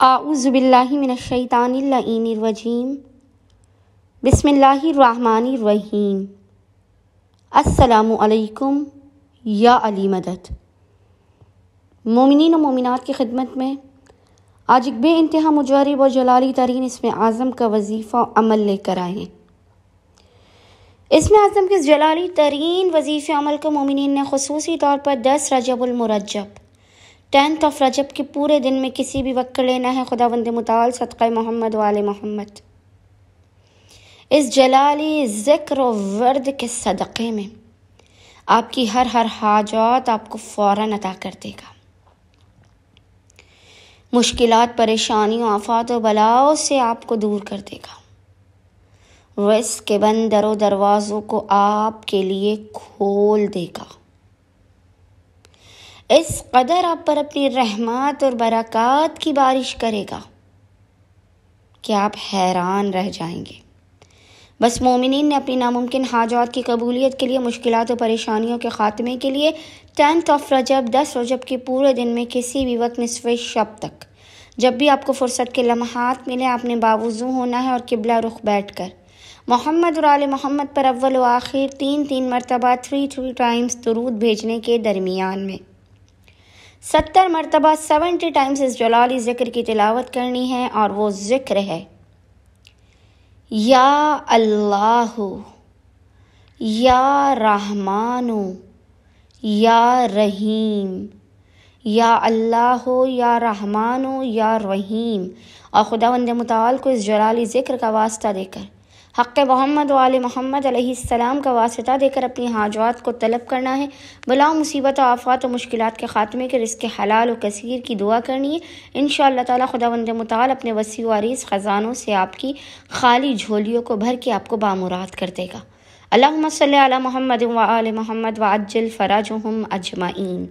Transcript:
اعوذ باللہ من الشیطان اللعین الرجیم بسم اللہ الرحمن الرحیم۔ السلام علیکم یا علی مدد۔ مومنین و مومنات کی خدمت میں آج ایک بے انتہا مجرب و جلالی ترین اسم اعظم کا وظیفہ عمل لے کر آئے ہیں۔ اسم اعظم کے جلالی ترین وظیفہ عمل کو مومنین نے خصوصی طور پر 10 رجب المرجب 10th of رجب کے پورے دن میں کسی بھی وقت کر لینا ہے، خداوند متعال صدقہ محمد و آل محمد۔ اس جلالی ذکر و ورد کے صدقے میں آپ کی ہر حاجات آپ کو فوراً عطا کر دے گا، مشکلات، پریشانیوں، آفات و بلاؤں سے آپ کو دور کر دے گا، رزق کے بند در و دروازوں کو آپ کے لیے کھول دے گا، اس قدر آپ پر اپنی رحمت اور برکات کی بارش کرے گا کہ آپ حیران رہ جائیں گے۔ بس مومنین نے اپنی ناممکن حاجات کی قبولیت کے لیے، مشکلات و پریشانیوں کے خاتمے کے لیے 10th of رجب 10 رجب کے پورے دن میں کسی بھی وقت نصف شب تک جب بھی آپ کو فرصت کے لمحات ملے، آپ نے باوضو ہونا ہے اور قبلہ رخ بیٹھ کر محمد اور آل محمد پر اول و آخر 3 مرتبہ 3 ٹائمز درود بھیجنے کے درمیان میں 70 مرتبہ 70 ٹائمز اس جلالی ذکر کی تلاوت کرنی ہے، اور وہ ذکر ہے: یا اللہ، یا رحمان، یا رحیم، یا اللہ، یا رحمان، یا رحیم۔ اور خداوند متعال کو اس جلالی ذکر کا واسطہ دے کر، حق محمد و آل محمد علیہ السلام کا واسطہ دے کر اپنی حاجات کو طلب کرنا ہے، بلاؤ، مصیبت و آفات و مشکلات کے خاتمے کے، رزق حلال و کثیر کی دعا کرنی ہے۔ انشاءاللہ تعالی خداوند متعال اپنے وسیع و عریض خزانوں سے آپ کی خالی جھولیوں کو بھر کے آپ کو بامراد کر دے گا۔ اللہم صلی علی محمد و آل محمد وعجل فرجہم اجمعین۔